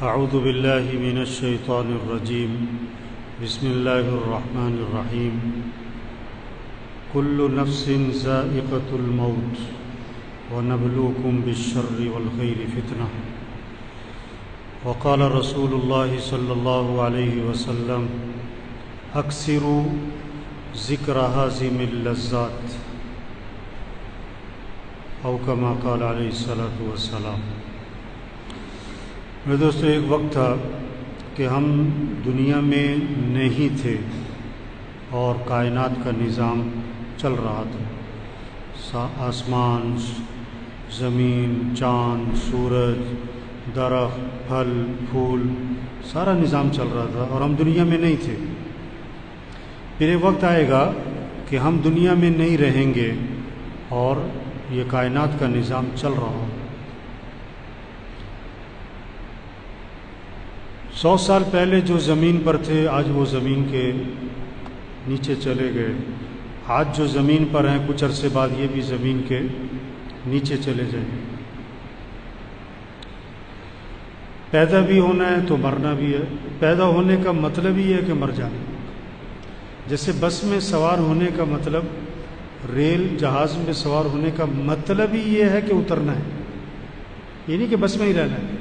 اعوذ باللہ من الشیطان الرجیم بسم اللہ الرحمن الرحیم کل نفس ذائقۃ الموت ونبلوکم بالشر والخیر فتنہ وقال رسول اللہ صلی اللہ علیہ وسلم اکثروا ذکر ہاضم اللذات او کما قال علیہ الصلاۃ والسلام۔ میرے دوستو، ایک وقت تھا کہ ہم دنیا میں نہیں تھے اور کائنات کا نظام چل رہا تھا۔ آسمان، زمین، چاند، سورج، درخت، پھل، پھول، سارا نظام چل رہا تھا اور ہم دنیا میں نہیں تھے۔ پھر ایک وقت آئے گا کہ ہم دنیا میں نہیں رہیں گے اور یہ کائنات کا نظام چل رہا ہو۔ 100 سال پہلے جو زمین پر تھے آج وہ زمین کے نیچے چلے گئے۔ آج جو زمین پر ہیں کچھ عرصے بعد یہ بھی زمین کے نیچے چلے جائیں گے۔ پیدا بھی ہونا ہے تو مرنا بھی ہے۔ پیدا ہونے کا مطلب ہی ہے کہ مر جانا۔ جیسے بس میں سوار ہونے کا مطلب، ریل جہاز میں سوار ہونے کا مطلب ہی یہ ہے کہ اترنا ہے، یہ نہیں کہ بس میں ہی رہنا ہے۔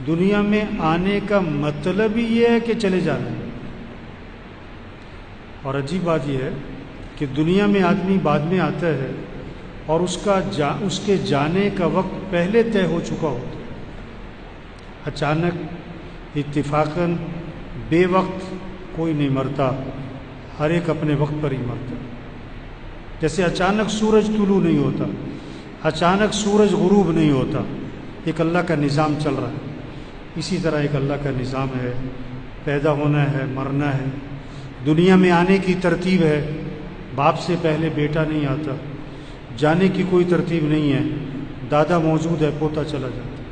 دنیا میں آنے کا مطلب ہی یہ ہے کہ چلے جانا ہے۔ اور عجیب بات یہ ہے کہ دنیا میں آدمی بعد میں آتا ہے اور اس کے جانے کا وقت پہلے طے ہو چکا ہوتا ہے۔ اچانک، اتفاقاً، بے وقت کوئی نہیں مرتا، ہر ایک اپنے وقت پر ہی مرتا۔ جیسے اچانک سورج طلوع نہیں ہوتا، اچانک سورج غروب نہیں ہوتا، ایک اللہ کا نظام چل رہا ہے۔ اسی طرح ایک اللہ کا نظام ہے، پیدا ہونا ہے، مرنا ہے، دنیا میں آنے کی ترتیب ہے۔ باپ سے پہلے بیٹا نہیں آتا، جانے کی کوئی ترتیب نہیں ہے، دادا موجود ہے، پوتا چلا جاتا۔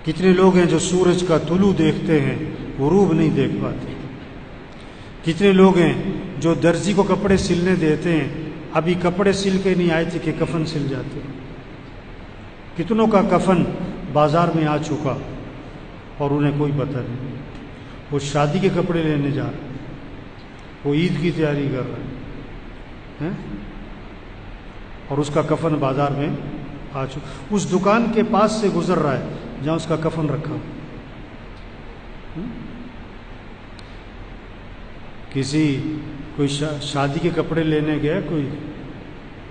کتنے لوگ ہیں جو سورج کا طلوع دیکھتے ہیں، غروب نہیں دیکھ پاتے۔ کتنے لوگ ہیں جو درزی کو کپڑے سلنے دیتے ہیں، ابھی کپڑے سل کے نہیں آئے تھے کہ کفن سل جاتے۔ کتنوں کا کفن بازار میں آ چکا اور انہیں کوئی پتہ نہیں۔ وہ شادی کے کپڑے لینے جا رہے ہیں، وہ عید کی تیاری کر رہے ہیں اور اس کا کفن بازار میں آ چکا، اس دکان کے پاس سے گزر رہا ہے جہاں اس کا کفن رکھا۔ کوئی شادی کے کپڑے لینے گیا،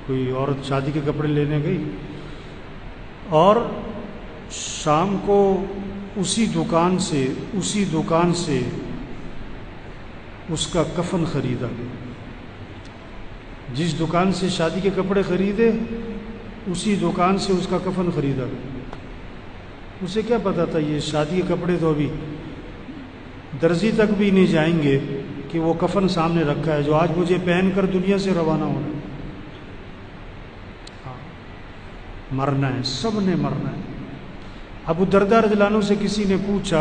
کوئی عورت شادی کے کپڑے لینے گئی اور شام کو اسی دکان سے اس کا کفن خریدا۔ جس دکان سے شادی کے کپڑے خریدے اسی دکان سے اس کا کفن خریدا۔ اسے کیا پتا تھا یہ شادی کے کپڑے تو ابھی درزی تک بھی نہیں جائیں گے کہ وہ کفن سامنے رکھا ہے جو آج مجھے پہن کر دنیا سے روانہ ہونا ہے۔ مرنا ہے، سب نے مرنا ہے۔ ابو درداء رضی اللہ عنہ سے کسی نے پوچھا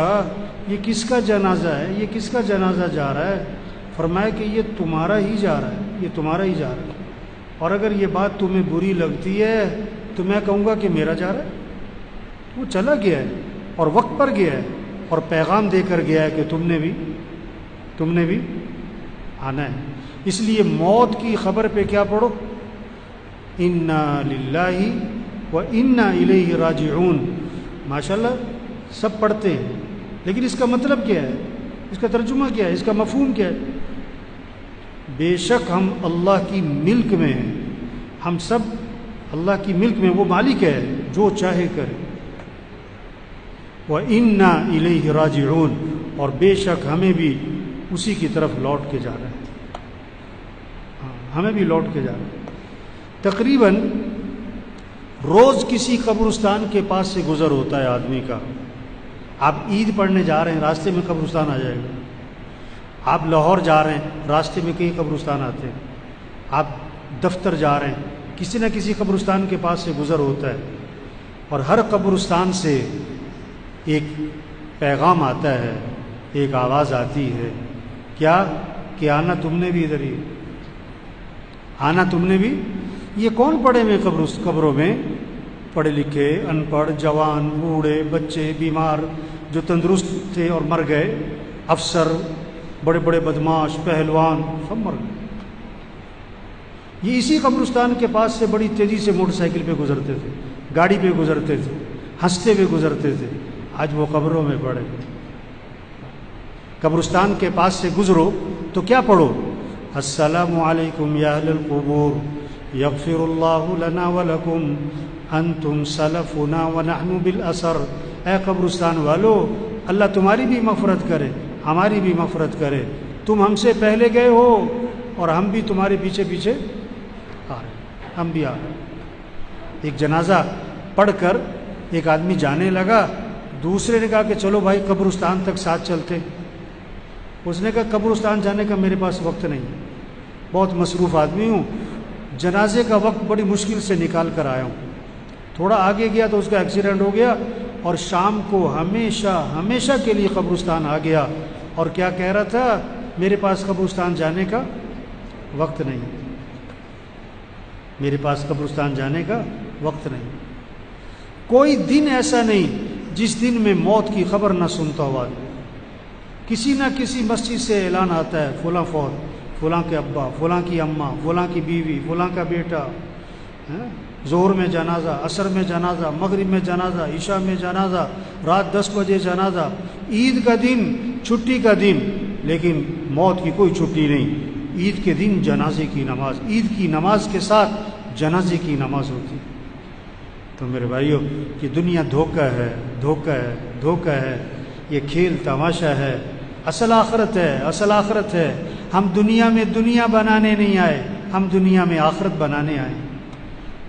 یہ کس کا جنازہ ہے، یہ کس کا جنازہ جا رہا ہے؟ فرمایا کہ یہ تمہارا ہی جا رہا ہے، یہ تمہارا ہی جا رہا ہے، اور اگر یہ بات تمہیں بری لگتی ہے تو میں کہوں گا کہ میرا جا رہا ہے۔ وہ چلا گیا ہے اور وقت پر گیا ہے اور پیغام دے کر گیا ہے کہ تم نے بھی آنا ہے۔ اس لیے موت کی خبر پہ کیا پڑھو؟ انا للہ و انا الیہ راجعون۔ ماشاءاللہ سب پڑھتے ہیں، لیکن اس کا مطلب کیا ہے؟ اس کا ترجمہ کیا ہے؟ اس کا مفہوم کیا ہے؟ بے شک ہم اللہ کی ملک میں ہیں، ہم سب اللہ کی ملک میں، وہ مالک ہے جو چاہے کرے۔ وَإِنَّا إِلَيْهِ رَاجِعُونَ، اور بے شک ہمیں بھی اسی کی طرف لوٹ کے جانا ہے۔ ہمیں بھی لوٹ کے جانا ہے۔ تقریباً روز کسی قبرستان کے پاس سے گزر ہوتا ہے آدمی کا۔ آپ عید پڑھنے جا رہے ہیں، راستے میں قبرستان آ جائے گا۔ آپ لاہور جا رہے ہیں، راستے میں کئی قبرستان آتے ہیں۔ آپ دفتر جا رہے ہیں، کسی نہ کسی قبرستان کے پاس سے گزر ہوتا ہے، اور ہر قبرستان سے ایک پیغام آتا ہے، ایک آواز آتی ہے، کیا کہ آنا تم نے بھی ادھر ہی، آنا تم نے بھی۔ یہ کون پڑے ہوئے قبروں میں؟ پڑھے لکھے، ان پڑھ، جوان، بوڑھے، بچے، بیمار، جو تندرست تھے اور مر گئے، افسر، بڑے بڑے بدماش، پہلوان، سب مر گئے۔ یہ اسی قبرستان کے پاس سے بڑی تیزی سے موٹر سائیکل پہ گزرتے تھے، گاڑی پہ گزرتے تھے، ہنستے ہوئے گزرتے تھے۔ آج وہ قبروں میں پڑے۔ قبرستان کے پاس سے گزرو تو کیا پڑھو؟ السلام علیکم یا اہل القبور یغفر اللہ لنا ولکم انتم سلفنا ونحن بالاثر۔ اے قبرستان والو، اللہ تمہاری بھی مغفرت کرے، ہماری بھی مغفرت کرے، تم ہم سے پہلے گئے ہو اور ہم بھی تمہارے پیچھے پیچھے آ رہے ہیں، ہم بھی آ رہے ہیں۔ ایک جنازہ پڑھ کر ایک آدمی جانے لگا، دوسرے نے کہا کہ چلو بھائی قبرستان تک ساتھ چلتے۔ اس نے کہا قبرستان جانے کا میرے پاس وقت نہیں، بہت مصروف آدمی ہوں، جنازے کا وقت بڑی مشکل سے نکال کر آیا ہوں۔ تھوڑا آگے گیا تو اس کا ایکسیڈنٹ ہو گیا اور شام کو ہمیشہ کے لیے قبرستان آ گیا، اور کیا کہہ رہا تھا؟ میرے پاس قبرستان جانے کا وقت نہیں، میرے پاس قبرستان جانے کا وقت نہیں۔ کوئی دن ایسا نہیں جس دن میں موت کی خبر نہ سنتا ہوا۔ کسی نہ کسی مسجد سے اعلان آتا ہے، فلاں فوت، فلاں کے ابا، فلاں کی اماں، فلاں کی بیوی، فلاں کا بیٹا، ظہر میں جنازہ، عصر میں جنازہ، مغرب میں جنازہ، عشاء میں جنازہ، رات 10 بجے جنازہ، عید کا دن، چھٹی کا دن، لیکن موت کی کوئی چھٹی نہیں۔ عید کے دن جنازے کی نماز، عید کی نماز کے ساتھ جنازے کی نماز ہوتی۔ تو میرے بھائیوں، یہ دنیا دھوکہ ہے، دھوکہ ہے، دھوکہ ہے، یہ کھیل تماشا ہے۔ اصل آخرت ہے، اصل آخرت ہے۔ ہم دنیا میں دنیا بنانے نہیں آئے، ہم دنیا میں آخرت بنانے آئے۔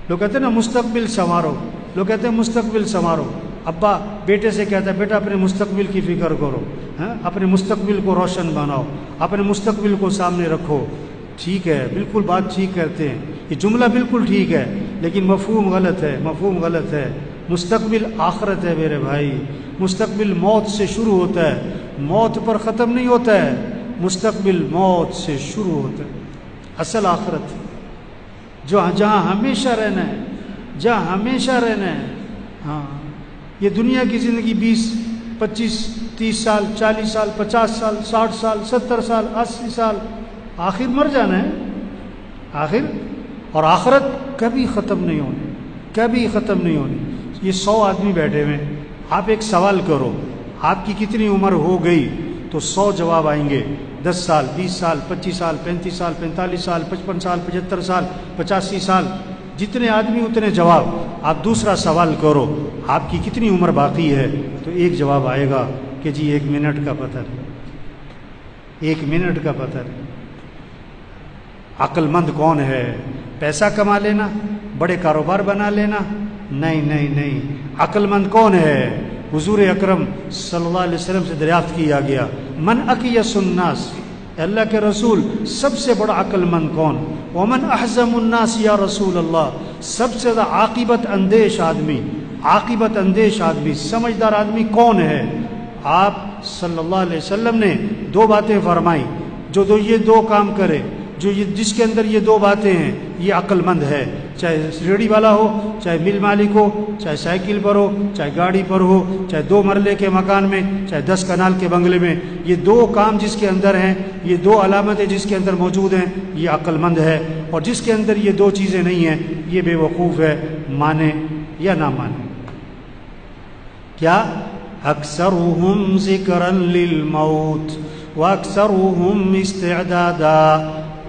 لوگ کہتے ہیں نا مستقبل سنوارو، لوگ کہتے ہیں مستقبل سنوارو۔ ابا بیٹے سے کہتا ہے بیٹا اپنے مستقبل کی فکر کرو، اپنے مستقبل کو روشن بناؤ، اپنے مستقبل کو سامنے رکھو۔ ٹھیک ہے، بالکل بات ٹھیک کہتے ہیں، یہ جملہ بالکل ٹھیک ہے، لیکن مفہوم غلط ہے، مفہوم غلط ہے۔ مستقبل آخرت ہے میرے بھائی، مستقبل موت سے شروع ہوتا ہے، موت پر ختم نہیں ہوتا ہے، مستقبل موت سے شروع ہوتا ہے۔ اصل آخرت جہاں ہمیشہ رہنا ہے، جہاں ہمیشہ رہنا ہے۔ ہاں، یہ دنیا کی زندگی 20 25 30 سال، 40 سال، 50 سال، 60 سال، 70 سال، 80 سال، آخر مر جانا ہے آخر۔ اور آخرت کبھی ختم نہیں ہونی، کبھی ختم نہیں ہونی۔ یہ 100 آدمی بیٹھے ہوئے، آپ ایک سوال کرو، آپ کی کتنی عمر ہو گئی؟ تو 100 جواب آئیں گے۔ 10 سال، 20 سال، 25 سال، 35 سال، 45 سال، 55 سال، 75 سال، 85 سال، جتنے آدمی اتنے جواب۔ آپ دوسرا سوال کرو، آپ کی کتنی عمر باقی ہے؟ تو ایک جواب آئے گا کہ جی 1 منٹ کا پتہ نہیں، 1 منٹ کا پتہ نہیں۔ عقل مند کون ہے؟ پیسہ کما لینا، بڑے کاروبار بنا لینا؟ نہیں نہیں نہیں۔ عقل مند کون ہے؟ حضور اکرم صلی اللہ علیہ وسلم سے دریافت کیا گیا، من اکیس الناس، اللہ کے رسول سب سے بڑا عقل مند کون؟ ومن احزم الناس یا رسول اللہ، سب سے زیادہ عاقبت اندیش آدمی، عاقبت اندیش آدمی، سمجھدار آدمی کون ہے؟ آپ صلی اللہ علیہ وسلم نے 2 باتیں فرمائی، جو یہ 2 کام کرے، جس کے اندر یہ 2 باتیں ہیں، یہ عقل مند ہے۔ چاہے ریڑھی والا ہو، چاہے مل مالک ہو، چاہے سائیکل پر ہو، چاہے گاڑی پر ہو، چاہے 2 مرلے کے مکان میں، چاہے 10 کنال کے بنگلے میں، یہ 2 کام جس کے اندر ہیں، یہ 2 علامتیں جس کے اندر موجود ہیں، یہ عقل مند ہے۔ اور جس کے اندر یہ 2 چیزیں نہیں ہیں، یہ بے وقوف ہے، مانے یا نہ مانے۔ کیا؟ اکثرهم ذکرا للموت واکثرهم استعدادا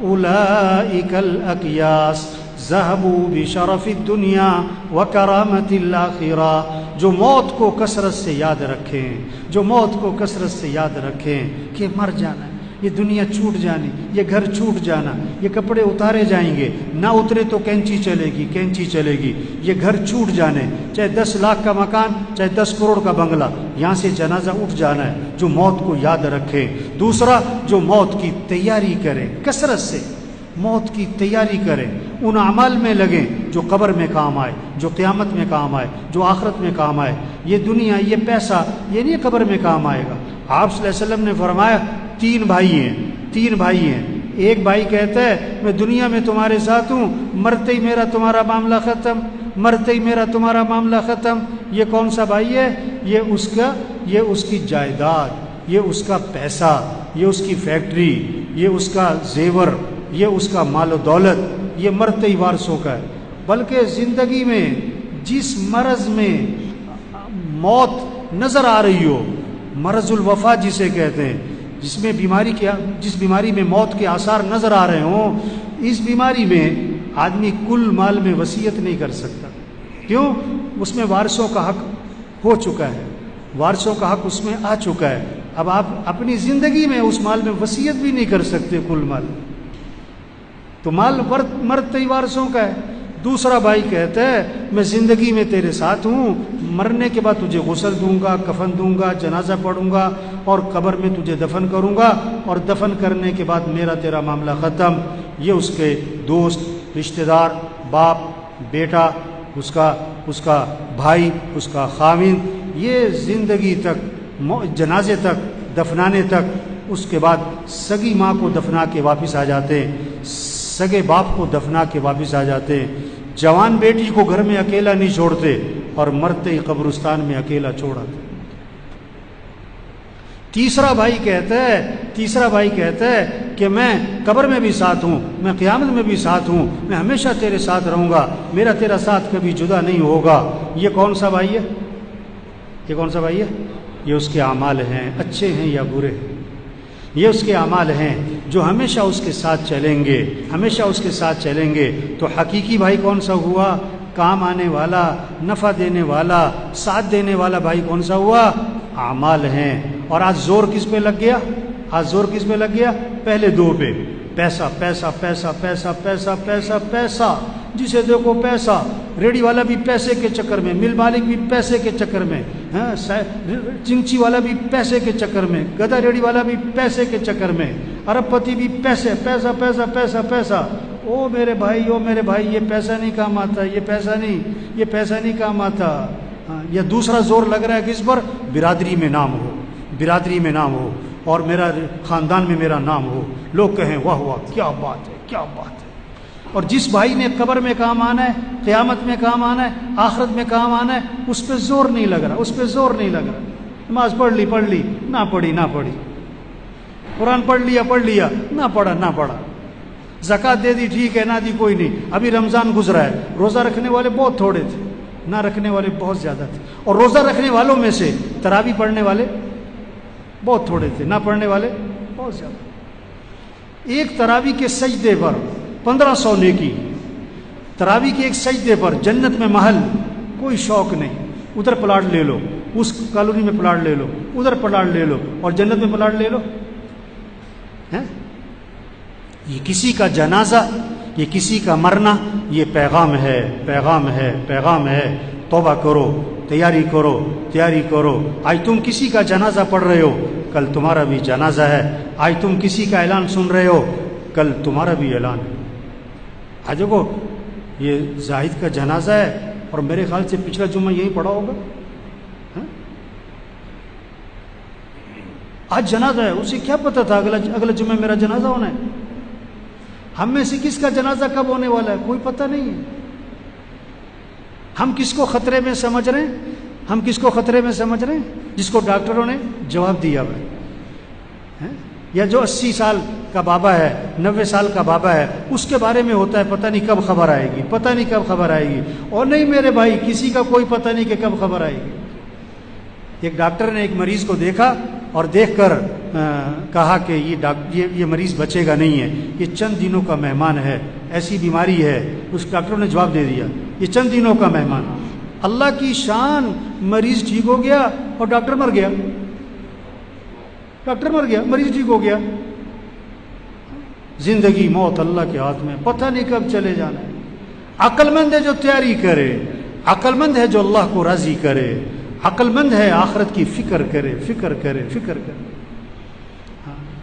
اولئک الاکیاس ذهبوا بشرف الدنیا وکرامت الآخرہ۔ جو موت کو کثرت سے یاد رکھیں، جو موت کو کثرت سے یاد رکھیں کہ مر جانا ہے، یہ دنیا چھوٹ جانی، یہ گھر چھوٹ جانا، یہ کپڑے اتارے جائیں گے، نہ اترے تو کینچی چلے گی، کینچی چلے گی، یہ گھر چھوٹ جانے، چاہے 10 لاکھ کا مکان، چاہے 10 کروڑ کا بنگلہ، یہاں سے جنازہ اٹھ جانا ہے۔ جو موت کو یاد رکھے۔ دوسرا، جو موت کی تیاری کرے، کثرت سے موت کی تیاری کریں، ان اعمال میں لگیں جو قبر میں کام آئے، جو قیامت میں کام آئے، جو آخرت میں کام آئے۔ یہ دنیا، یہ پیسہ، یہ نہیں قبر میں کام آئے گا۔ آپ صلی اللہ علیہ وسلم نے فرمایا 3 بھائی ہیں، 3 بھائی ہیں۔ ایک بھائی کہتا ہے میں دنیا میں تمہارے ساتھ ہوں، مرتے ہی میرا تمہارا معاملہ ختم۔ مرتے ہی میرا تمہارا معاملہ ختم. یہ کون سا بھائی ہے؟ یہ اس کی جائیداد، یہ اس کا پیسہ، یہ اس کی فیکٹری، یہ اس کا زیور، یہ اس کا مال و دولت، یہ مرتے ہی وارثوں کا ہے. بلکہ زندگی میں جس مرض میں موت نظر آ رہی ہو، مرض الوفا جسے کہتے ہیں، جس بیماری میں موت کے آثار نظر آ رہے ہوں، اس بیماری میں آدمی کل مال میں وصیت نہیں کر سکتا. کیوں؟ اس میں وارثوں کا حق ہو چکا ہے، وارثوں کا حق اس میں آ چکا ہے. اب آپ اپنی زندگی میں اس مال میں وصیت بھی نہیں کر سکتے کل مال، تو مال مرتے ہی وارثوں کا ہے. دوسرا بھائی کہتا ہے میں زندگی میں تیرے ساتھ ہوں، مرنے کے بعد تجھے غسل دوں گا، کفن دوں گا، جنازہ پڑھوں گا اور قبر میں تجھے دفن کروں گا، اور دفن کرنے کے بعد میرا تیرا معاملہ ختم. یہ اس کے دوست، رشتہ دار، باپ، بیٹا، اس کا بھائی، اس کا خاوند، یہ زندگی تک، جنازے تک، دفنانے تک، اس کے بعد سگی ماں کو دفنا کے واپس آ جاتے ہیں، سگے باپ کو دفنا کے واپس آ جاتے ہیں، جوان بیٹی کو گھر میں اکیلا نہیں چھوڑتے اور مرتے ہی قبرستان میں اکیلا چھوڑاتے. تیسرا بھائی کہتا ہے کہ میں قبر میں بھی ساتھ ہوں، میں قیامت میں بھی ساتھ ہوں، میں ہمیشہ تیرے ساتھ رہوں گا، میرا تیرا ساتھ کبھی جدا نہیں ہوگا. یہ کون سا بھائی ہے؟ یہ اس کے اعمال ہیں، اچھے ہیں یا برے ہیں. یہ اس کے اعمال ہیں جو ہمیشہ اس کے ساتھ چلیں گے. تو حقیقی بھائی کون سا ہوا؟ کام آنے والا، نفع دینے والا، ساتھ دینے والا بھائی کون سا ہوا؟ اعمال ہیں. اور آج زور کس پہ لگ گیا؟ پہلے دو پہ، پیسہ پیسہ پیسہ پیسہ پیسہ پیسہ پیسہ، جسے دیکھو پیسہ. ریڑی والا بھی پیسے کے چکر میں، مل مالک بھی پیسے کے چکر میں، چنچی والا بھی پیسے کے چکر میں، گدھا ریڑی والا بھی پیسے کے چکر میں، ارب پتی بھی پیسہ پیسہ پیسہ پیسہ. او میرے بھائی یہ پیسہ نہیں کام آتا، یہ پیسہ نہیں کام آتا. یا دوسرا زور لگ رہا ہے کس پر؟ برادری میں نام ہو اور میرا خاندان میں میرا نام ہو، لوگ کہیں واہ واہ کیا بات ہے. اور جس بھائی نے قبر میں کام آنا ہے، قیامت میں کام آنا ہے، آخرت میں کام آنا ہے، اس پہ زور نہیں لگ رہا. نماز پڑھ لی نہ پڑھی، قرآن پڑھ لیا نہ پڑھا، زکوٰۃ دے دی ٹھیک ہے، نہ دی کوئی نہیں. ابھی رمضان گزرا ہے، روزہ رکھنے والے بہت تھوڑے تھے، نہ رکھنے والے بہت زیادہ تھے. اور روزہ رکھنے والوں میں سے تراویح پڑھنے والے بہت تھوڑے تھے، نہ پڑھنے والے بہت زیادہ. ایک تراویح کے سجدے پر 1500 نیکی، تراویح کے ایک سجدے پر جنت میں محل، کوئی شوق نہیں. ادھر پلاٹ لے لو، اس کالونی میں پلاٹ لے لو، ادھر پلاٹ لے لو اور جنت میں پلاٹ لے لو. یہ کسی کا جنازہ، یہ کسی کا مرنا، یہ پیغام ہے. توبہ کرو، تیاری کرو. آج تم کسی کا جنازہ پڑھ رہے ہو، کل تمہارا بھی جنازہ ہے. آج تم کسی کا اعلان سن رہے ہو، کل تمہارا بھی اعلان ہے. آج دیکھو یہ زاہد کا جنازہ ہے اور میرے خیال سے پچھلا جمعہ یہی پڑھا ہوگا. آج جنازہ ہے، اسے کیا پتہ تھا اگلا جمعہ میرا جنازہ ہونا ہے. ہم میں سے کس کا جنازہ کب ہونے والا ہے کوئی پتہ نہیں ہے. ہم کس کو خطرے میں سمجھ رہے ہیں؟ جس کو ڈاکٹروں نے جواب دیا ہے، یا جو 80 سال کا بابا ہے، 90 سال کا بابا ہے، اس کے بارے میں ہوتا ہے پتہ نہیں کب خبر آئے گی. اور نہیں میرے بھائی، کسی کا کوئی پتہ نہیں کہ کب خبر آئے گی. ایک ڈاکٹر نے ایک مریض کو دیکھا اور دیکھ کر کہا کہ یہ مریض بچے گا نہیں ہے، یہ چند دنوں کا مہمان ہے، ایسی بیماری ہے. اس ڈاکٹر نے جواب دے دیا یہ چند دنوں کا مہمان. اللہ کی شان، مریض ٹھیک ہو گیا اور ڈاکٹر مر گیا، مریض ٹھیک ہو گیا. زندگی موت اللہ کے ہاتھ میں، پتہ نہیں کب چلے جانا ہے. عقل مند ہے جو تیاری کرے، عقل مند ہے جو اللہ کو راضی کرے، عقل مند ہے آخرت کی فکر کرے.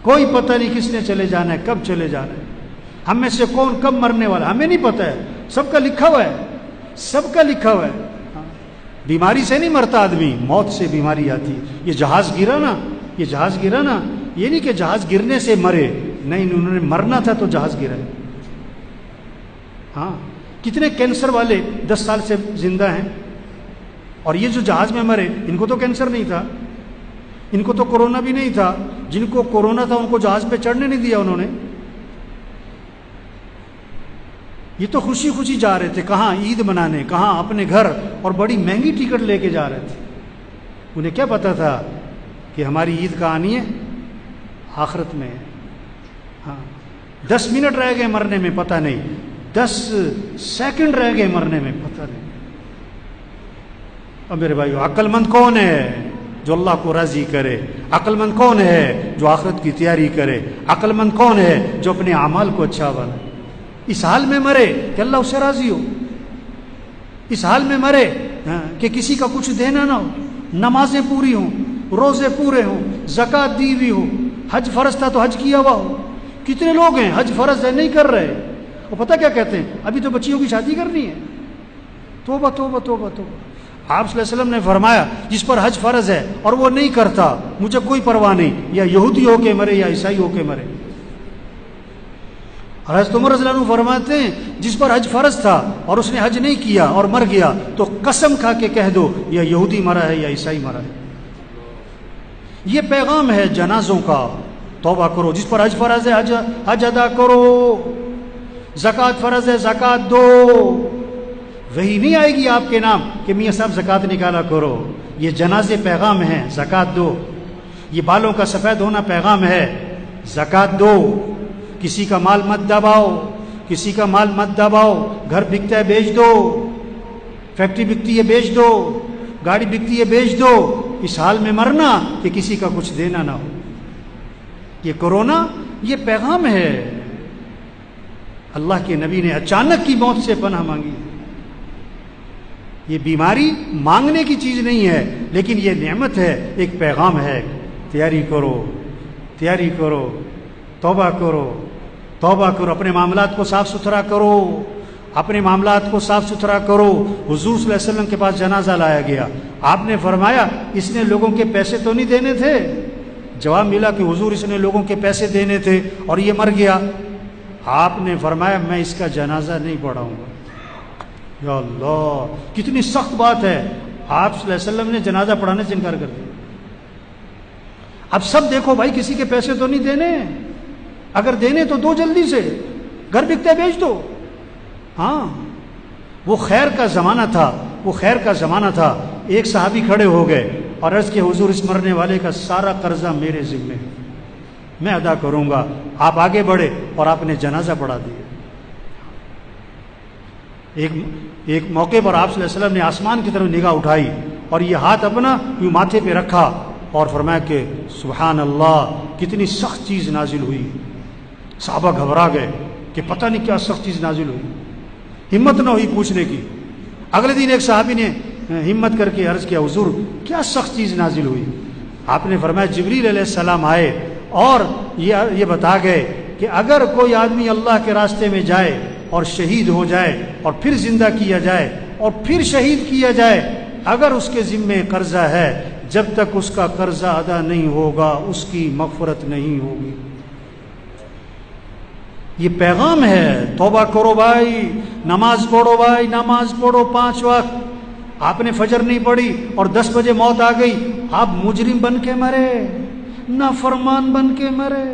کوئی پتہ نہیں کس نے چلے جانا ہے، کب چلے جانا ہے. ہم میں سے کون کب مرنے والا ہمیں نہیں پتہ ہے. سب کا لکھا ہوا ہے. بیماری سے نہیں مرتا آدمی، موت سے بیماری آتی ہے. یہ جہاز گرا نا، یہ نہیں کہ جہاز گرنے سے مرے، نہیں، انہوں نے مرنا تھا تو جہاز گرا. کتنے کینسر والے 10 سال سے زندہ ہیں، اور یہ جو جہاز میں مرے ان کو تو کینسر نہیں تھا، ان کو تو کورونا بھی نہیں تھا، جن کو کورونا تھا ان کو جہاز پہ چڑھنے نہیں دیا انہوں نے. یہ تو خوشی خوشی جا رہے تھے، کہاں عید منانے، کہاں اپنے گھر، اور بڑی مہنگی ٹکٹ لے کے جا رہے تھے. انہیں کیا پتا تھا کہ ہماری عید کا آنی ہے آخرت میں. ہاں 10 منٹ رہ گئے مرنے میں پتہ نہیں، 10 سیکنڈ رہ گئے مرنے میں پتہ نہیں. اور میرے بھائیو، عقل مند کون ہے جو اللہ کو راضی کرے؟ عقل مند کون ہے جو آخرت کی تیاری کرے؟ عقل مند کون ہے جو اپنے اعمال کو اچھا بنائے؟ اس حال میں مرے کہ اللہ اس سے راضی ہو، اس حال میں مرے کہ کسی کا کچھ دینا نہ ہو، نمازیں پوری ہوں، روزے پورے ہوں، زکوٰۃ دی ہوئی ہو، حج فرض تھا تو حج کیا ہوا ہو. کتنے لوگ ہیں حج فرض ہے نہیں کر رہے، وہ پتہ کیا کہتے ہیں؟ ابھی تو بچیوں کی شادی کرنی ہے. توبہ توبہ توبہ توبہ. آپ صلی اللہ علیہ وسلم نے فرمایا جس پر حج فرض ہے اور وہ نہیں کرتا مجھے کوئی پرواہ نہیں، یا یہودی ہو کے مرے یا عیسائی ہو کے مرے. اور حضرت عمر رضی اللہ عنہ فرماتے ہیں جس پر حج فرض تھا اور اس نے حج نہیں کیا اور مر گیا تو قسم کھا کے کہہ دو یا یہودی مرا ہے یا عیسائی مرا ہے. یہ پیغام ہے جنازوں کا. توبہ کرو، جس پر حج فرض ہے حج ادا کرو، زکوٰۃ فرض ہے زکوٰۃ دو. وہی نہیں آئے گی آپ کے نام کہ میاں صاحب زکوٰۃ نکالا کرو. یہ جنازے پیغام ہیں، زکوٰۃ دو. یہ بالوں کا سفید ہونا پیغام ہے، زکوٰۃ دو. کسی کا مال مت دباؤ، کسی کا مال مت دباؤ. گھر بکتا ہے بیچ دو، فیکٹری بکتی ہے بیچ دو، گاڑی بکتی ہے بیچ دو. اس حال میں مرنا کہ کسی کا کچھ دینا نہ ہو. یہ کورونا یہ پیغام ہے. اللہ کے نبی نے اچانک کی موت سے پناہ مانگی. یہ بیماری مانگنے کی چیز نہیں ہے، لیکن یہ نعمت ہے، ایک پیغام ہے. تیاری کرو، تیاری کرو، توبہ کرو، توبہ کرو. اپنے معاملات کو صاف ستھرا کرو، اپنے معاملات کو صاف ستھرا کرو. حضور صلی اللہ علیہ وسلم کے پاس جنازہ لایا گیا. آپ نے فرمایا اس نے لوگوں کے پیسے تو نہیں دینے تھے؟ جواب ملا کہ حضور اس نے لوگوں کے پیسے دینے تھے اور یہ مر گیا. آپ نے فرمایا میں اس کا جنازہ نہیں پڑھاؤں گا. یا اللہ، کتنی سخت بات ہے. آپ صلی اللہ علیہ وسلم نے جنازہ پڑھانے سے انکار کر دیا. اب سب دیکھو بھائی، کسی کے پیسے تو نہیں دینے، اگر دینے تو دو جلدی سے. گھر بکتا ہے بیچ دو. ہاں وہ خیر کا زمانہ تھا، وہ خیر کا زمانہ تھا. ایک صحابی کھڑے ہو گئے اور عرض کہ حضور اس مرنے والے کا سارا قرضہ میرے ذمے ہے، میں ادا کروں گا. آپ آگے بڑھے اور آپ نے جنازہ پڑھا دیا. ایک موقع پر آپ صلی اللہ علیہ وسلم نے آسمان کی طرف نگاہ اٹھائی اور یہ ہاتھ اپنا یوں ماتھے پہ رکھا اور فرمایا کہ سبحان اللہ، کتنی سخت چیز نازل ہوئی. صحابہ گھبرا گئے کہ پتہ نہیں کیا سخت چیز نازل ہوئی. ہمت نہ ہوئی پوچھنے کی. اگلے دن ایک صحابی نے ہمت کر کے عرض کیا حضور کیا سخت چیز نازل ہوئی؟ آپ نے فرمایا جبریل علیہ السلام آئے اور یہ بتا گئے کہ اگر کوئی آدمی اللہ کے راستے میں جائے اور شہید ہو جائے اور پھر زندہ کیا جائے اور پھر شہید کیا جائے، اگر اس کے ذمے قرضہ ہے، جب تک اس کا قرضہ ادا نہیں ہوگا اس کی مغفرت نہیں ہوگی. یہ پیغام ہے. توبہ کرو بھائی، نماز پڑھو بھائی، نماز پڑھو 5 وقت. آپ نے فجر نہیں پڑھی اور 10 بجے موت آ گئی، آپ مجرم بن کے مرے، نافرمان بن کے مرے.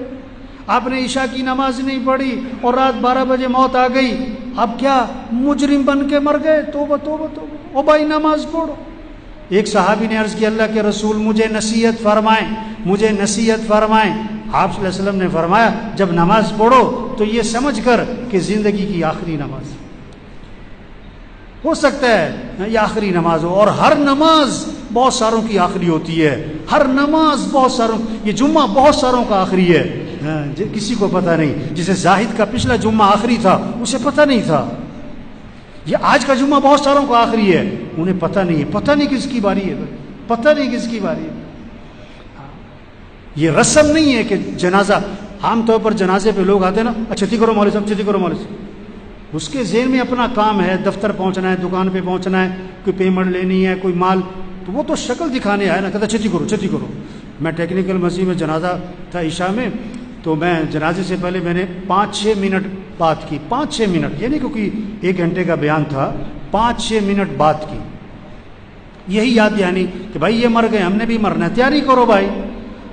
آپ نے عشاء کی نماز نہیں پڑھی اور رات 12 بجے موت آ گئی، اب کیا مجرم بن کے مر گئے. توبہ توبہ توبہ. او بھائی نماز پڑھو. ایک صحابی نے عرض کی اللہ کے رسول مجھے نصیحت فرمائیں، مجھے نصیحت فرمائیں. آپ صلی اللہ علیہ وسلم نے فرمایا جب نماز پڑھو تو یہ سمجھ کر کہ زندگی کی آخری نماز ہو سکتا ہے یہ آخری نماز ہو، اور ہر نماز بہت ساروں کی آخری ہوتی ہے. ہر نماز بہت ساروں، یہ جمعہ بہت ساروں کا آخری ہے، کسی کو پتہ نہیں. جسے زاہد کا پچھلا جمعہ آخری تھا اسے پتہ نہیں تھا. یہ آج کا جمعہ بہت ساروں کا آخری ہے، انہیں پتہ نہیں ہے. پتہ نہیں کس کی باری ہے، پتہ نہیں کس کی باری ہے. یہ رسم نہیں ہے کہ جنازہ، عام طور پر جنازے پہ لوگ آتے ہیں نا، چھتی کرو مولوی صاحب، چھتی کرو مولوی صاحب. اس کے ذہن میں اپنا کام ہے، دفتر پہنچنا ہے، دکان پہ پہنچنا ہے، کوئی پیمنٹ لینی ہے، کوئی مال، تو وہ تو شکل دکھانے آیا نا، کہتا چھتی کرو چھتی کرو. میں ٹیکنیکل مسجد میں جنازہ تھا عشاء میں، تو میں جنازے سے پہلے میں نے 5-6 منٹ بات کی 5-6 منٹ، یعنی کیونکہ 1 گھنٹے کا بیان تھا، 5-6 منٹ بات کی. یہی یاد دہانی کہ بھائی یہ مر گئے، ہم نے بھی مرنا ہے، تیاری کرو بھائی.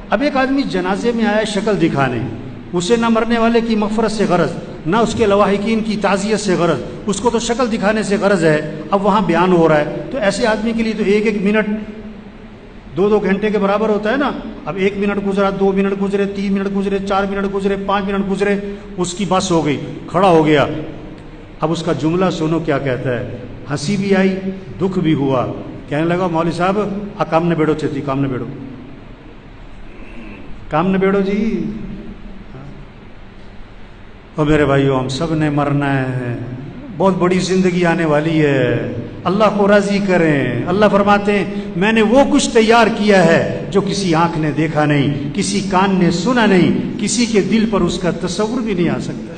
اب ایک آدمی جنازے میں آیا شکل دکھانے، اسے نہ مرنے والے کی مغفرت سے غرض، نہ اس کے لواحقین کی تعزیت سے غرض، اس کو تو شکل دکھانے سے غرض ہے. اب وہاں بیان ہو رہا ہے، تو ایسے آدمی کے لیے تو 1-1 منٹ 2-2 گھنٹے کے برابر ہوتا ہے نا. اب 1 منٹ گزرا، 2 منٹ گزرے، 3 منٹ گزرے، 4 منٹ گزرے، 5 منٹ گزرے، اس کی بس ہو گئی، کھڑا ہو گیا. اب اس کا جملہ سنو کیا کہتا ہے. ہنسی بھی آئی، دکھ بھی ہوا. کہنے لگا مولوی صاحب کام نہ بیڑو چیتی، کام نہ بیڑو، کام نہ بیڑو جی. اور میرے بھائیو ہم سب نے مرنا ہے، بہت بڑی زندگی آنے والی ہے، اللہ کو راضی کریں. اللہ فرماتے ہیں میں نے وہ کچھ تیار کیا ہے جو کسی آنکھ نے دیکھا نہیں، کسی کان نے سنا نہیں، کسی کے دل پر اس کا تصور بھی نہیں آ سکتا.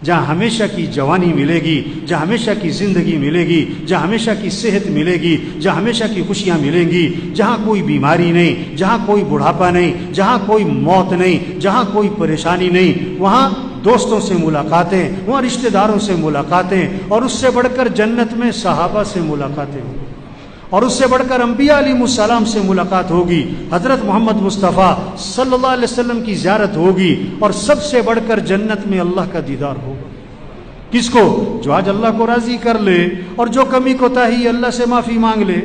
جہاں ہمیشہ کی جوانی ملے گی، جہاں ہمیشہ کی زندگی ملے گی، جہاں ہمیشہ کی صحت ملے گی، جہاں ہمیشہ کی خوشیاں ملیں گی، جہاں کوئی بیماری نہیں، جہاں کوئی بڑھاپا نہیں، جہاں کوئی موت نہیں، جہاں کوئی پریشانی نہیں، وہاں دوستوں سے ملاقاتیں، وہاں رشتہ داروں سے ملاقاتیں، اور اس سے بڑھ کر جنت میں صحابہ سے ملاقاتیں ہوں، اور اس سے بڑھ کر انبیاء علیہ السلام سے ملاقات ہوگی، حضرت محمد مصطفیٰ صلی اللہ علیہ وسلم کی زیارت ہوگی، اور سب سے بڑھ کر جنت میں اللہ کا دیدار ہوگا. کس کو؟ جو آج اللہ کو راضی کر لے اور جو کمی کوتاہی اللہ سے معافی مانگ لے.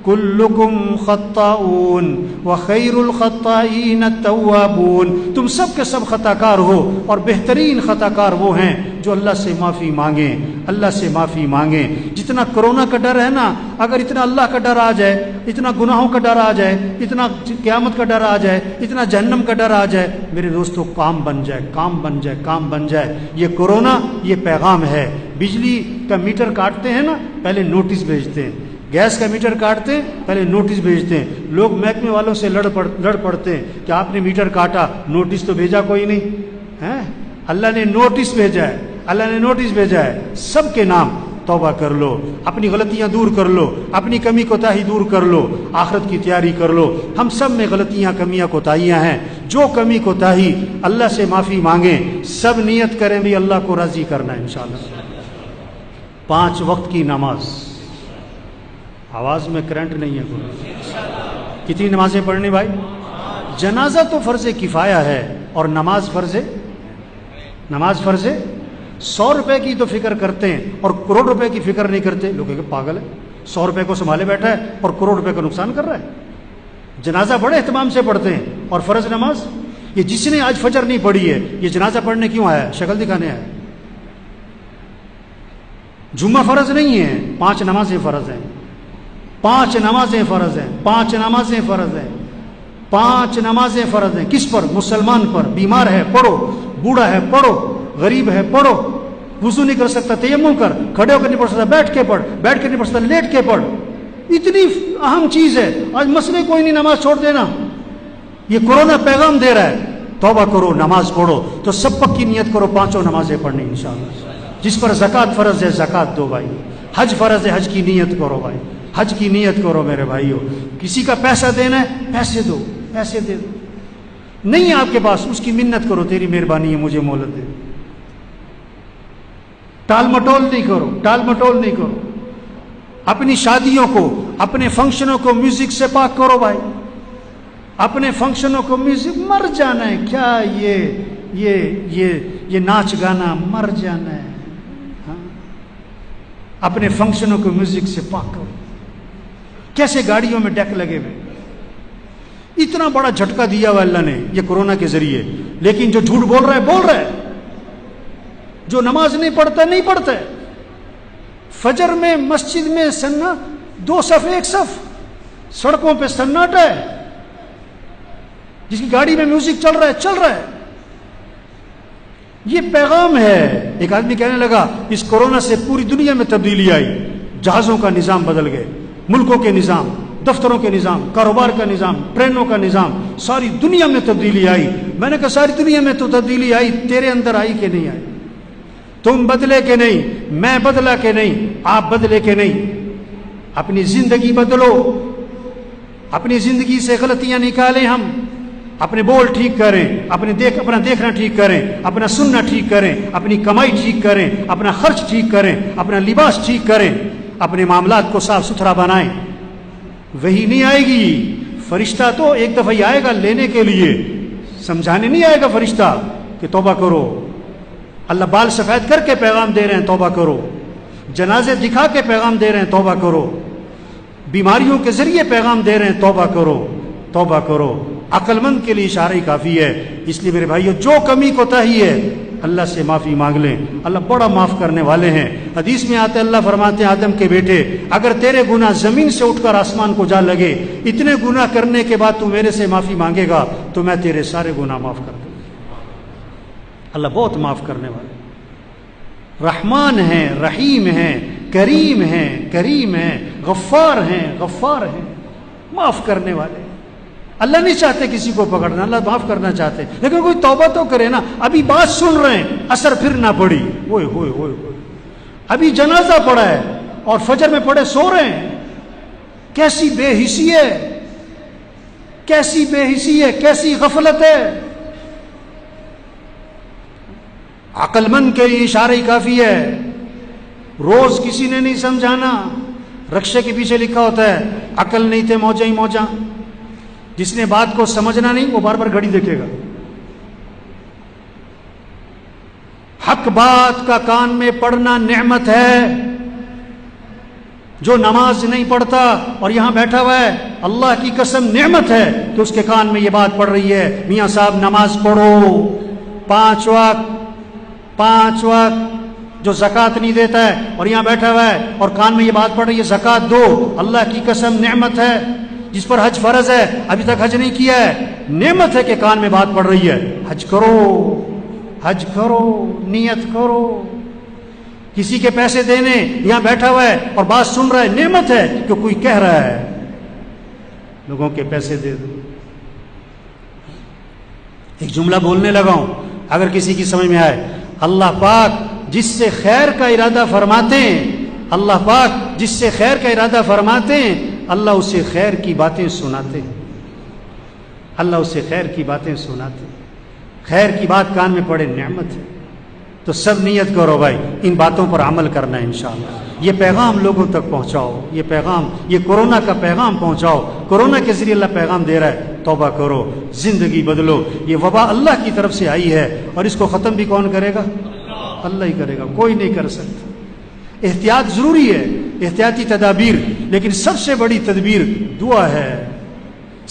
کلکم خطاؤن وخیر الخطائین التوابون، تم سب کے سب خطا کار ہو، اور بہترین خطا کار وہ ہیں جو اللہ سے معافی مانگیں، اللہ سے معافی مانگیں. جتنا کرونا کا ڈر ہے نا، اگر اتنا اللہ کا ڈر آ جائے، اتنا گناہوں کا ڈر آ جائے، اتنا قیامت کا ڈر آ جائے، اتنا جہنم کا ڈر آ جائے، میرے دوستو کام بن جائے، کام بن جائے، کام بن جائے. یہ کرونا یہ پیغام ہے. بجلی کا میٹر کاٹتے ہیں نا، پہلے نوٹس بھیجتے ہیں. گیس کا میٹر کاٹتے ہیں، پہلے نوٹس بھیجتے ہیں. لوگ محکمے والوں سے لڑ پڑتے ہیں کہ آپ نے میٹر کاٹا، نوٹس تو بھیجا کوئی نہیں ہے. اللہ نے نوٹس بھیجا ہے، اللہ نے نوٹس بھیجا ہے. سب کے نام توبہ کر لو، اپنی غلطیاں دور کر لو، اپنی کمی کوتاہی دور کر لو، آخرت کی تیاری کر لو. ہم سب میں غلطیاں، کمیاں، کوتاہیاں ہیں. جو کمی کوتاہی اللہ سے معافی مانگیں، سب نیت کریں بھی اللہ کو راضی کرنا ہے انشاءاللہ. 5 وقت کی نماز. آواز میں کرنٹ نہیں ہے کوئی. کتنی نمازیں پڑھنی بھائی؟ جنازہ تو فرض کفایہ ہے، اور نماز فرض ہے. 100 روپے کی تو فکر کرتے ہیں اور کروڑ روپے کی فکر نہیں کرتے. لوگ کہ پاگل ہے، 100 روپے کو سنبھالے بیٹھا ہے اور کروڑ روپے کا نقصان کر رہا ہے. جنازہ بڑے اہتمام سے پڑھتے ہیں، اور فرض نماز یہ جس نے آج فجر نہیں پڑھی ہے، یہ جنازہ پڑھنے کیوں آیا؟ شکل دکھانے آیا. جمعہ فرض نہیں ہے، 5 نمازیں فرض ہیں. 5 نمازیں فرض ہیں. 5 نمازیں فرض ہیں. 5 نمازیں فرض ہیں. کس پر؟ مسلمان پر. بیمار ہے پڑھو، بوڑھا ہے پڑھو، غریب ہے پڑھو. وضو نہیں کر سکتا تیمم کر، کھڑے ہو کر نہیں پڑھ سکتا بیٹھ کے پڑھ، بیٹھ کے نہیں پڑھ سکتا لیٹ کے پڑھ. اتنی اہم چیز ہے. آج مسئلے کوئی نہیں، نماز چھوڑ دینا. یہ کرونا پیغام دے رہا ہے توبہ کرو، نماز پڑھو. تو سب پکی نیت کرو 5 نمازیں پڑھنی انشاءاللہ. جس پر زکوٰۃ فرض ہے زکوٰۃ دو بھائی. حج فرض ہے، حج کی نیت کرو بھائی، حج کی نیت کرو میرے بھائیو. کسی کا پیسہ دینا ہے، پیسے دو، پیسے دے دو. نہیں ہے آپ کے پاس، اس کی منت کرو، تیری مہربانی ہے مجھے مہلت دے. ٹال مٹول نہیں کرو، ٹال مٹول نہیں کرو. اپنی شادیوں کو، اپنے فنکشنوں کو میوزک سے پاک کرو بھائی. اپنے فنکشنوں کو میوزک، مر جانا ہے کیا یہ ناچ گانا، مر جانا ہے. اپنے فنکشنوں کو میوزک سے پاک کرو. کیسے گاڑیوں میں ڈیک لگے ہوئے. اتنا بڑا جھٹکا دیا ہوا اللہ نے یہ کرونا کے ذریعے. لیکن جو جھوٹ بول رہا ہے بول رہا ہے، جو نماز نہیں پڑھتا نہیں پڑھتا ہے. فجر میں مسجد میں 2 صف 1 صف، سڑکوں پہ سناٹا ہے. جس کی گاڑی میں میوزک چل رہا ہے چل رہا ہے. یہ پیغام ہے. ایک آدمی کہنے لگا اس کرونا سے پوری دنیا میں تبدیلی آئی. جہازوں کا نظام بدل گئے، ملکوں کے نظام، دفتروں کے نظام، کاروبار کا نظام، ٹرینوں کا نظام، ساری دنیا میں تبدیلی آئی. میں نے کہا ساری دنیا میں تو تبدیلی آئی، تیرے اندر آئی کہ نہیں آئی؟ تم بدلے کہ نہیں؟ میں بدلا کہ نہیں؟ آپ بدلے کہ نہیں؟ اپنی زندگی بدلو. اپنی زندگی سے غلطیاں نکالیں. ہم اپنے بول ٹھیک کریں، اپنا دیکھنا ٹھیک کریں، اپنا سننا ٹھیک کریں، اپنی کمائی ٹھیک کریں، اپنا خرچ ٹھیک کریں، اپنا لباس ٹھیک کریں، اپنے معاملات کو صاف ستھرا بنائیں. وہی نہیں آئے گی. فرشتہ تو ایک دفعہ ہی آئے گا لینے کے لیے، سمجھانے نہیں آئے گا فرشتہ کہ توبہ کرو. اللہ بال سفید کر کے پیغام دے رہے ہیں توبہ کرو، جنازے دکھا کے پیغام دے رہے ہیں توبہ کرو، بیماریوں کے ذریعے پیغام دے رہے ہیں توبہ کرو، توبہ کرو. عقل مند کے لیے اشارہ ہی کافی ہے. اس لیے میرے بھائیو، جو کمی کوتاہی ہے اللہ سے معافی مانگ لیں. اللہ بڑا معاف کرنے والے ہیں. حدیث میں آتے اللہ فرماتے ہیں آدم کے بیٹے، اگر تیرے گناہ زمین سے اٹھ کر آسمان کو جا لگے، اتنے گناہ کرنے کے بعد تو میرے سے معافی مانگے گا تو میں تیرے سارے گناہ معاف کر دوں. اللہ بہت معاف کرنے والے، رحمان ہیں، رحیم ہیں، کریم ہیں، غفار ہیں، معاف کرنے والے. اللہ نہیں چاہتے کسی کو پکڑنا، اللہ معاف کرنا چاہتے، لیکن کوئی توبہ تو کرے نا. ابھی بات سن رہے ہیں، اثر پھر نہ پڑی، ہوئے ہوئے ہوئے ہوئے، ابھی جنازہ پڑا ہے اور فجر میں پڑے سو رہے ہیں. کیسی بے حسی ہے، کیسی بے حسی ہے، کیسی غفلت ہے. عقل مند کے لیے اشارہ ہی کافی ہے. روز کسی نے نہیں سمجھانا. رکشے کے پیچھے لکھا ہوتا ہے عقل نہیں تھے موجاں ہی موجاں. جس نے بات کو سمجھنا نہیں وہ بار بار گھڑی دیکھے گا. حق بات کا کان میں پڑھنا نعمت ہے. جو نماز نہیں پڑھتا اور یہاں بیٹھا ہوا ہے، اللہ کی قسم نعمت ہے کہ اس کے کان میں یہ بات پڑھ رہی ہے، میاں صاحب نماز پڑھو 5 وقت. جو زکوٰۃ نہیں دیتا ہے اور یہاں بیٹھا ہوا ہے اور کان میں یہ بات پڑھ رہی ہے زکوٰۃ دو، اللہ کی قسم نعمت ہے. جس پر حج فرض ہے ابھی تک حج نہیں کیا ہے، نعمت ہے کہ کان میں بات پڑھ رہی ہے. حج کرو، نیت کرو. کسی کے پیسے دینے یہاں بیٹھا ہوا ہے اور بات سن رہا ہے، نعمت ہے کہ کوئی کہہ رہا ہے لوگوں کے پیسے دے دو. ایک جملہ بولنے لگا ہوں، اگر کسی کی سمجھ میں آئے. اللہ پاک جس سے خیر کا ارادہ فرماتے ہیں، اللہ پاک جس سے خیر کا ارادہ فرماتے ہیں، اللہ اسے خیر کی باتیں سناتے ہیں. اللہ اسے خیر کی باتیں سناتے ہیں. خیر کی بات کان میں پڑے نعمت ہے. تو سب نیت کرو بھائی ان باتوں پر عمل کرنا ہے انشاءاللہ. یہ پیغام لوگوں تک پہنچاؤ، یہ پیغام، یہ کورونا کا پیغام پہنچاؤ. کورونا کے ذریعے اللہ پیغام دے رہا ہے توبہ کرو، زندگی بدلو. یہ وبا اللہ کی طرف سے آئی ہے اور اس کو ختم بھی کون کرے گا؟ اللہ ہی کرے گا، کوئی نہیں کر سکتا. احتیاط ضروری ہے، احتیاطی تدابیر، لیکن سب سے بڑی تدبیر دعا ہے.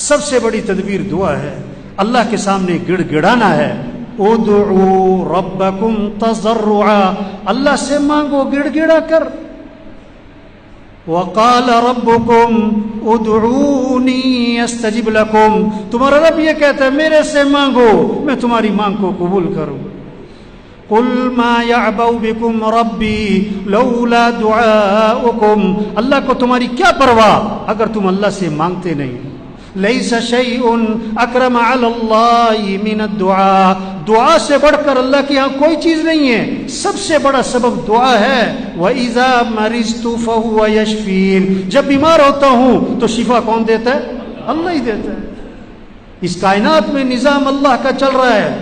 سب سے بڑی تدبیر دعا ہے. اللہ کے سامنے گڑ گڑانا ہے. ادعوا ربکم تضرعا، اللہ سے مانگو گڑ گڑا کر. وقال ربکم ادعونی استجب لکم، تمہارا رب یہ کہتا ہے میرے سے مانگو میں تمہاری مانگ کو قبول کروں. قل ما يعبأ بكم ربی لولا دعاؤکم، اللہ کو تمہاری کیا پرواہ اگر تم اللہ سے مانگتے نہیں. لیس شیء اکرم علی اللہ من الدعاء، دعا سے بڑھ کر اللہ کے ہاں کوئی چیز نہیں ہے. سب سے بڑا سبب دعا ہے. وَإِذَا مَرِضْتُ فَهُوَ يَشْفِينِ، جب بیمار ہوتا ہوں تو شفا کون دیتا ہے؟ اللہ ہی دیتا ہے. اس کائنات میں نظام اللہ کا چل رہا ہے.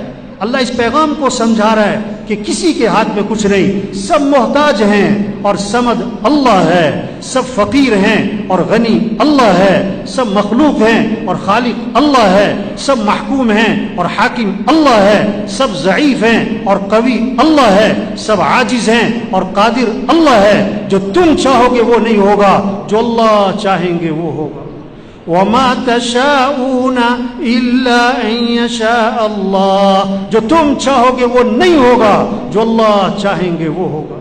اللہ اس پیغام کو سمجھا رہا ہے کہ کسی کے ہاتھ میں کچھ نہیں، سب محتاج ہیں اور سمد اللہ ہے. سب فقیر ہیں اور غنی اللہ ہے. سب مخلوق ہیں اور خالق اللہ ہے. سب محکوم ہیں اور حاکم اللہ ہے. سب ضعیف ہیں اور قوی اللہ ہے. سب عاجز ہیں اور قادر اللہ ہے. جو تم چاہو گے وہ نہیں ہوگا، جو اللہ چاہیں گے وہ ہوگا. وَمَا تَشَاءُونَ إِلَّا أَن يَشَاءَ اللَّهُ، جو تم چاہو گے وہ نہیں ہوگا، جو اللہ چاہیں گے وہ ہوگا.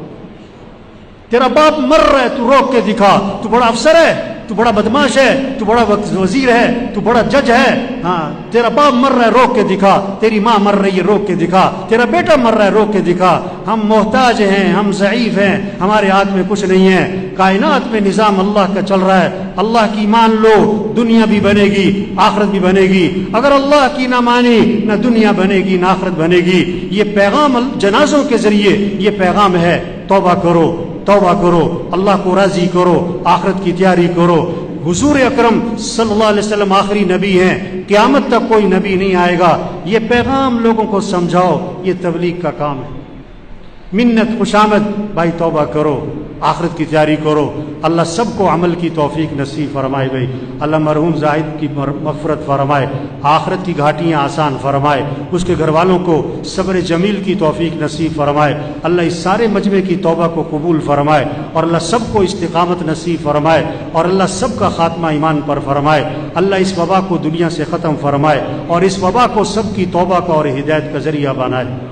تیرا باپ مر رہا ہے تو روک کے دکھا. تو بڑا افسر ہے، تو بڑا بدماش ہے، تو بڑا وزیر ہے، تو بڑا جج ہے. ہاں تیرا باپ مر رہا ہے روک کے دکھا. تیری ماں مر رہی ہے روک کے دکھا. تیرا بیٹا مر رہا ہے روک کے دکھا. ہم محتاج ہیں، ہم ضعیف ہیں، ہمارے ہاتھ میں کچھ نہیں ہے. کائنات میں نظام اللہ کا چل رہا ہے. اللہ کی مان لو، دنیا بھی بنے گی، آخرت بھی بنے گی. اگر اللہ کی نہ مانی، نہ دنیا بنے گی نہ آخرت بنے گی. یہ پیغام جنازوں کے ذریعے یہ پیغام ہے توبہ کرو، توبہ کرو، اللہ کو راضی کرو، آخرت کی تیاری کرو. حضور اکرم صلی اللہ علیہ وسلم آخری نبی ہیں، قیامت تک کوئی نبی نہیں آئے گا، یہ پیغام لوگوں کو سمجھاؤ، یہ تبلیغ کا کام ہے۔ منت خوش آمد بھائی، توبہ کرو، آخرت کی تیاری کرو، اللہ سب کو عمل کی توفیق نصیب فرمائے بھائی، اللہ مرحوم زاہد کی مغفرت فرمائے، آخرت کی گھاٹیاں آسان فرمائے، اس کے گھر والوں کو صبر جمیل کی توفیق نصیب فرمائے، اللہ اس سارے مجمع کی توبہ کو قبول فرمائے، اور اللہ سب کو استقامت نصیب فرمائے، اور اللہ سب کا خاتمہ ایمان پر فرمائے، اللہ اس وبا کو دنیا سے ختم فرمائے، اور اس وبا کو سب کی توبہ کا اور ہدایت کا ذریعہ بنائے۔